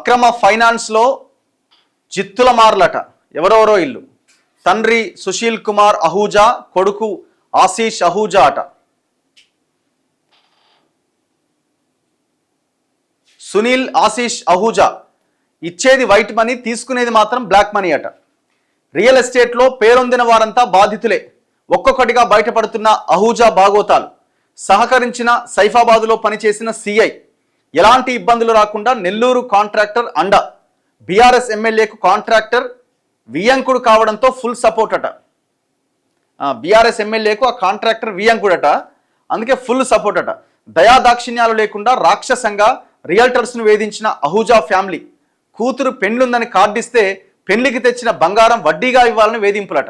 అక్రమ ఫైనాన్స్లో జిత్తుల మార్లట. ఎవరెవరో ఇల్లు. తండ్రి సుశీల్ కుమార్ అహూజా, కొడుకు ఆశీష్ అహూజా అట. సునీల్ ఆశీష్ అహూజా ఇచ్చేది వైట్ మనీ, తీసుకునేది మాత్రం బ్లాక్ మనీ అట. రియల్ ఎస్టేట్లో పేరొందిన వారంతా బాధితులే. ఒక్కొక్కటిగా బయటపడుతున్న అహూజా బాగోతాలు. సహకరించిన సైఫాబాదులో పనిచేసిన సిఐ ఎలాంటి ఇబ్బందులు రాకుండా నెల్లూరు కాంట్రాక్టర్ అండ. బీఆర్ఎస్ ఎమ్మెల్యేకు కాంట్రాక్టర్ వియంకుడు కావడంతో ఫుల్ సపోర్ట్ అట. బీఆర్ఎస్ ఎమ్మెల్యేకు ఆ కాంట్రాక్టర్ వియంకుడట, అందుకే ఫుల్ సపోర్ట్ అట. దయాదాక్షిణ్యాలు లేకుండా రాక్షసంగా రియల్టర్స్ను వేధించిన అహూజా ఫ్యామిలీ. కూతురు పెండ్లుందని కార్డిస్తే పెళ్లికి తెచ్చిన బంగారం వడ్డీగా ఇవ్వాలని వేధింపులట.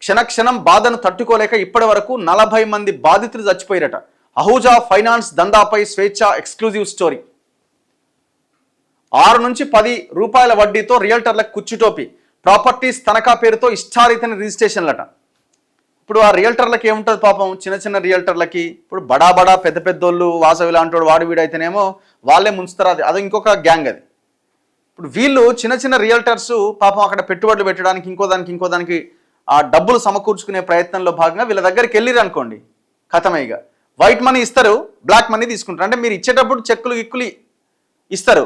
క్షణక్షణం బాధను తట్టుకోలేక ఇప్పటి వరకు 40 మంది బాధితులు చచ్చిపోయారట. అహూజా ఫైనాన్స్ దందాపై స్వేచ్ఛ ఎక్స్క్లూజివ్ స్టోరీ. 6 నుంచి 10 రూపాయల వడ్డీతో రియల్టర్లకు కుచ్చుటోపి. ప్రాపర్టీస్ తనఖా పేరుతో ఇష్టారీతని రిజిస్ట్రేషన్లట. ఇప్పుడు ఆ రియల్టర్లకి ఏముంటుంది పాపం, చిన్న చిన్న రియల్టర్లకి. ఇప్పుడు బడా పెద్ద పెద్దోళ్ళు వాసవి లాంటి వాడు వీడైతేనేమో వాళ్ళే ముంచుతారు. అది ఇంకొక గ్యాంగ్ అది. ఇప్పుడు వీళ్ళు చిన్న చిన్న రియల్టర్స్ పాపం అక్కడ పెట్టుబడులు పెట్టడానికి ఇంకో దానికి ఆ డబ్బులు సమకూర్చుకునే ప్రయత్నంలో భాగంగా వీళ్ళ దగ్గరికి వెళ్ళిరు అనుకోండి, ఖతమైగా వైట్ మనీ ఇస్తారు, బ్లాక్ మనీ తీసుకుంటారు. అంటే మీరు ఇచ్చేటప్పుడు చెక్కులు గిక్కులు ఇస్తారు,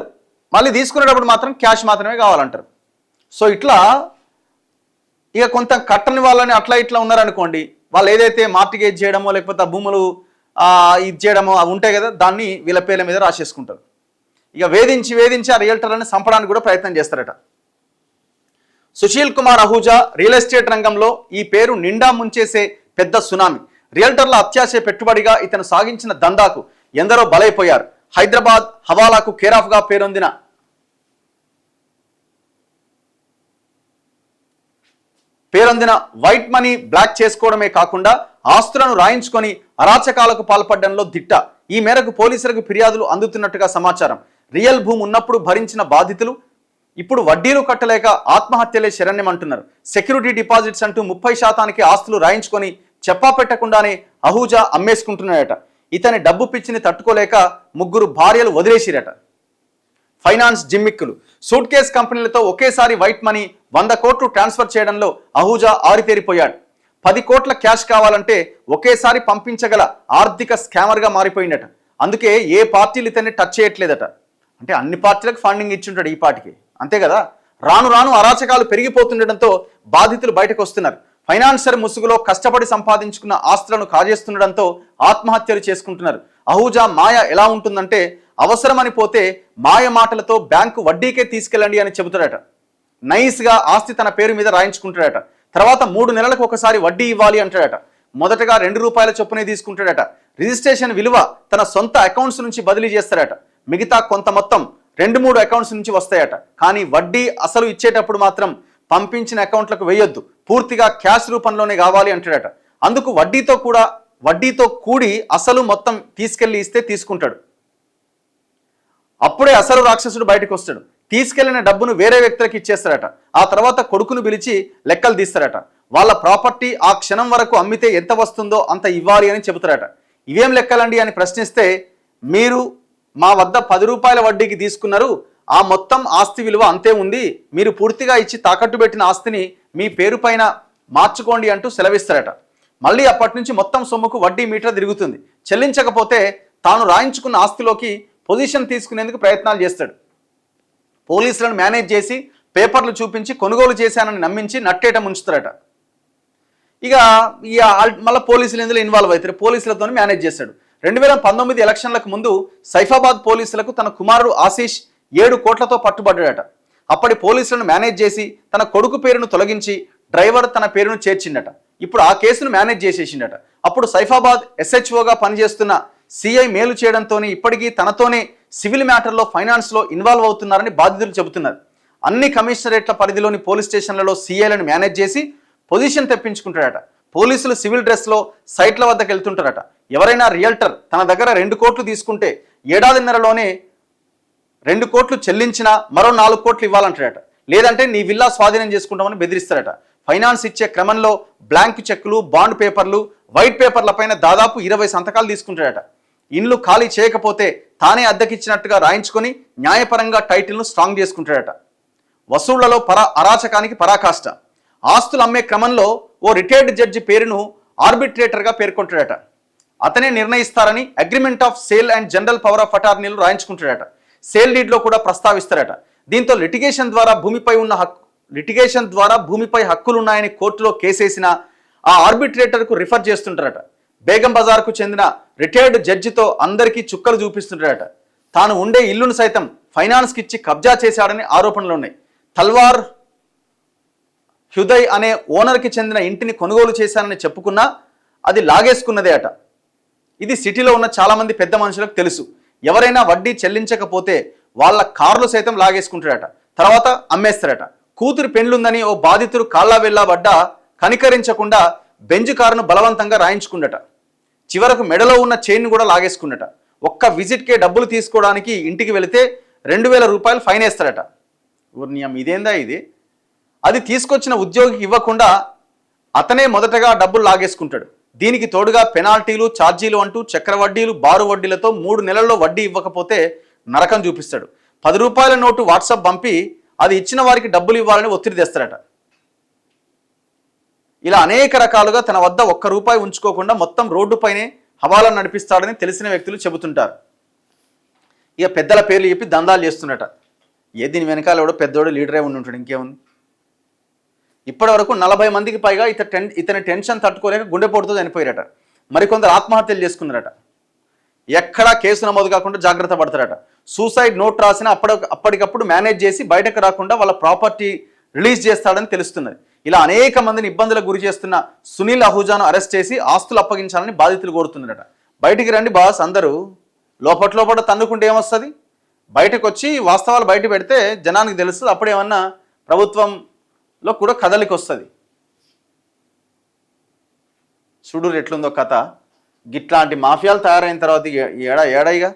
మళ్ళీ తీసుకునేటప్పుడు మాత్రం క్యాష్ మాత్రమే కావాలంటారు. సో ఇట్లా ఇక కొంత కట్టని వాళ్ళని అట్లా ఇట్లా ఉన్నారనుకోండి, వాళ్ళు ఏదైతే మార్టిగేజ్ చేయడమో లేకపోతే ఆ భూములు ఇది చేయడమో అవి ఉంటాయి కదా, దాన్ని వీళ్ళ పేర్ల మీద రాసేసుకుంటారు. ఇక వేధించి ఆ రియల్టర్లను చంపడానికి కూడా ప్రయత్నం చేస్తారట. సుశీల్ కుమార్ అహూజా రియల్ ఎస్టేట్ రంగంలో ఈ పేరు నిండా ముంచేసే పెద్ద సునామీ. రియల్టర్ల అత్యాశే పెట్టుబడిగా ఇతను సాగించిన దందాకు ఎందరో బలైపోయారు. హైదరాబాద్ హవాలాకు కేరాఫ్గా పేరొందిన వైట్ మనీ బ్లాక్ చేసుకోవడమే కాకుండా ఆస్తులను రాయించుకొని అరాచకాలకు పాల్పడడంలో దిట్ట. ఈ మేరకు పోలీసులకు ఫిర్యాదులు అందుతున్నట్టుగా సమాచారం. రియల్ భూమి ఉన్నప్పుడు భరించిన బాధితులు ఇప్పుడు వడ్డీలు కట్టలేక ఆత్మహత్యలే శరణ్యమంటున్నారు. సెక్యూరిటీ డిపాజిట్స్ అంటూ 30% ఆస్తులు రాయించుకొని చెప్పా పెట్టకుండానే అహూజా అమ్మేసుకుంటున్నాడట. ఇతని డబ్బు పిచ్చిని తట్టుకోలేక 3 భార్యలు వదిలేసిరట. ఫైనాన్స్ జిమ్మిక్కులు. సూట్ కేస్ కంపెనీలతో ఒకేసారి వైట్ మనీ 100 కోట్లు ట్రాన్స్ఫర్ చేయడంలో అహూజా ఆరితేరిపోయాడు. 10 కోట్ల క్యాష్ కావాలంటే ఒకేసారి పంపించగల ఆర్థిక స్కామర్గా మారిపోయిందట. అందుకే ఏ పార్టీలు ఇతన్ని టచ్ చేయట్లేదట. అంటే అన్ని పార్టీలకు ఫండింగ్ ఇచ్చుంటాడు ఈ పార్టీకి, అంతే కదా. రాను అరాచకాలు పెరిగిపోతుండటంతో బాధితులు బయటకు వస్తున్నారు. ఫైనాన్సర్ ముసుగులో కష్టపడి సంపాదించుకున్న ఆస్తులను కాజేస్తుండడంతో ఆత్మహత్యలు చేసుకుంటున్నారు. అహూజా మాయ ఎలా ఉంటుందంటే, అవసరమని పోతే మాయ మాటలతో బ్యాంకు వడ్డీకే తీసుకెళ్ళండి అని చెబుతాడట. నైస్గా ఆస్తి తన పేరు మీద రాయించుకుంటాడట. తర్వాత 3 నెలలకు ఒకసారి వడ్డీ ఇవ్వాలి అంటాడట. మొదటగా 2 రూపాయల చొప్పునే తీసుకుంటాడట. రిజిస్ట్రేషన్ విలువ తన సొంత అకౌంట్స్ నుంచి బదిలీ చేస్తాడట. మిగతా కొంత మొత్తం 2-3 అకౌంట్స్ నుంచి వస్తాయట. కానీ వడ్డీ అసలు ఇచ్చేటప్పుడు మాత్రం పంపించిన అకౌంట్లకు వేయొద్దు, పూర్తిగా క్యాష్ రూపంలోనే కావాలి అంటాడట. అందుకు వడ్డీతో కూడి అసలు మొత్తం తీసుకెళ్లి ఇస్తే తీసుకుంటాడు. అప్పుడే అసలు రాక్షసుడు బయటకు వస్తాడు. తీసుకెళ్లిన డబ్బును వేరే వ్యక్తులకు ఇచ్చేస్తారట. ఆ తర్వాత కొడుకును పిలిచి లెక్కలు తీస్తారట. వాళ్ళ ప్రాపర్టీ ఆ క్షణం వరకు అమ్మితే ఎంత వస్తుందో అంత ఇవ్వాలి అని చెబుతారట. ఇవేం లెక్కలండి అని ప్రశ్నిస్తే, మీరు మా వద్ద 10 రూపాయల వడ్డీకి తీసుకున్నారు, ఆ మొత్తం ఆస్తి విలువ అంతే ఉంది, మీరు పూర్తిగా ఇచ్చి తాకట్టు పెట్టిన ఆస్తిని మీ పేరు పైన మార్చుకోండి అంటూ సెలవిస్తారట. మళ్ళీ అప్పటి నుంచి మొత్తం సొమ్ముకు వడ్డీ మీటర్ తిరుగుతుంది. చెల్లించకపోతే తాను రాయించుకున్న ఆస్తిలోకి పొజిషన్ తీసుకునేందుకు ప్రయత్నాలు చేస్తాడు. పోలీసులను మేనేజ్ చేసి పేపర్లు చూపించి కొనుగోలు చేశానని నమ్మించి నట్టేట ముంచుతారట. ఇక మళ్ళీ పోలీసులు ఇందులో ఇన్వాల్వ్ అవుతారు. పోలీసులతో మేనేజ్ చేస్తాడు. 2019 ఎలక్షన్లకు ముందు సైఫాబాద్ పోలీసులకు తన కుమారుడు ఆశీష్ 7 కోట్లతో పట్టుబడ్డాడట. అప్పటి పోలీసులను మేనేజ్ చేసి తన కొడుకు పేరును తొలగించి డ్రైవర్ తన పేరును చేర్చిండట. ఇప్పుడు ఆ కేసును మేనేజ్ చేసేసిండట. అప్పుడు సైఫాబాద్ SHOగా పనిచేస్తున్న సిఐ మేలు చేయడంతో ఇప్పటికీ తనతోనే సివిల్ మ్యాటర్లో ఫైనాన్స్లో ఇన్వాల్వ్ అవుతున్నారని బాధితులు చెబుతున్నారు. అన్ని కమిషనరేట్ల పరిధిలోని పోలీస్ స్టేషన్లలో సిఐలను మేనేజ్ చేసి పొజిషన్ తెప్పించుకుంటాడట. పోలీసులు సివిల్ డ్రెస్లో సైట్ల వద్దకు వెళ్తుంటారట. ఎవరైనా రియల్టర్ తన దగ్గర 2 కోట్లు తీసుకుంటే ఏడాదిన్నరలోనే 2 కోట్లు చెల్లించినా మరో 4 కోట్లు ఇవ్వాలంటాడట. లేదంటే నీ విల్లా స్వాధీనం చేసుకుంటామని బెదిరిస్తారట. ఫైనాన్స్ ఇచ్చే క్రమంలో బ్లాంక్ చెక్కులు, బాండ్ పేపర్లు, వైట్ పేపర్ల పైన దాదాపు 20 సంతకాలు తీసుకుంటాడట. ఇండ్లు ఖాళీ చేయకపోతే తానే అద్దెకిచ్చినట్టుగా రాయించుకొని న్యాయపరంగా టైటిల్ను స్ట్రాంగ్ చేసుకుంటాడట. వసూళ్లలో అరాచకానికి పరాకాష్ట. ఆస్తులు అమ్మే క్రమంలో ఓ రిటైర్డ్ జడ్జి పేరును ఆర్బిట్రేటర్గా పేర్కొంటాడట. అతనే నిర్ణయిస్తారని agreement of sale and general power of అటార్నీలు రాయించుకుంటాడట. సేల్ డీడ్లో కూడా ప్రస్తావిస్తారట. దీంతో లిటిగేషన్ ద్వారా భూమిపై హక్కులున్నాయని కోర్టులో కేసేసిన ఆ ఆర్బిట్రేటర్కు రిఫర్ చేస్తుంటారట. బేగం బజార్కు చెందిన రిటైర్డ్ జడ్జితో అందరికీ చుక్కలు చూపిస్తుంటారట. తాను ఉండే ఇల్లును సైతం ఫైనాన్స్కి ఇచ్చి కబ్జా చేశాడని ఆరోపణలు ఉన్నాయి. తల్వార్ హ్యుదయ్ అనే ఓనర్కి చెందిన ఇంటిని కొనుగోలు చేశానని చెప్పుకున్నా అది లాగేసుకున్నదే అట. ఇది సిటీలో ఉన్న చాలామంది పెద్ద మనుషులకు తెలుసు. ఎవరైనా వడ్డీ చెల్లించకపోతే వాళ్ళ కార్లు సైతం లాగేసుకుంటాడట, తర్వాత అమ్మేస్తారట. కూతురు పెండ్లుందని ఓ బాధితుడు కాళ్ళ వెళ్ళబడ్డా కనికరించకుండా బెంజ్ కారును బలవంతంగా రాయించుకుండట. చివరకు మెడలో ఉన్న చైన్ కూడా లాగేసుకుండట. ఒక్క విజిట్కే డబ్బులు తీసుకోవడానికి ఇంటికి వెళితే 2000 రూపాయలు ఫైన్ వేస్తాడట. ఇదేందా ఇది? అది తీసుకొచ్చిన ఉద్యోగికి ఇవ్వకుండా అతనే మొదటగా డబ్బులు లాగేసుకుంటాడు. దీనికి తోడుగా పెనాల్టీలు, ఛార్జీలు అంటూ చక్రవడ్డీలు, బారు వడ్డీలతో 3 నెలల్లో వడ్డీ ఇవ్వకపోతే నరకం చూపిస్తాడు. 10 రూపాయల నోటు వాట్సాప్ పంపి అది ఇచ్చిన వారికి డబ్బులు ఇవ్వాలని ఒత్తిడి తెస్తాడట. ఇలా అనేక రకాలుగా తన వద్ద 1 రూపాయి ఉంచుకోకుండా మొత్తం రోడ్డుపైనే హవాలా నడిపిస్తాడని తెలిసిన వ్యక్తులు చెబుతుంటారు. ఇక పెద్దల పేర్లు చెప్పి దందాలు చేస్తున్నట. దీని వెనకాల ఎవడో పెద్దోడు లీడరే ఉండి ఉంటాడు, ఇంకేముంది. ఇప్పటి వరకు 40 మందికి పైగా ఇతని టెన్షన్ తట్టుకోలేక గుండెపోటుతో చనిపోయారట. మరికొందరు ఆత్మహత్యలు చేసుకున్నారట. ఎక్కడా కేసు నమోదు కాకుండా జాగ్రత్త పడతారట. సూసైడ్ నోట్ రాసిన అప్పటికప్పుడు మేనేజ్ చేసి బయటకు రాకుండా వాళ్ళ ప్రాపర్టీ రిలీజ్ చేస్తాడని తెలుస్తున్నది. ఇలా అనేక మందిని ఇబ్బందులకు గురి చేస్తున్న సునీల్ అహూజాను అరెస్ట్ చేసి ఆస్తులు అప్పగించాలని బాధితులు కోరుతున్నారట. బయటికి రండి బాస్, అందరూ లోపల తన్నుకుంటే ఏమొస్తుంది? బయటకు వచ్చి వాస్తవాలు బయట పెడితే జనానికి తెలుస్తుంది. అప్పుడేమన్నా ప్రభుత్వంలో కూడా కదలికి వస్తుంది. చూడు ఎట్లుందో కథ. గిట్లాంటి మాఫియాలు తయారైన తర్వాత ఏడాయిగా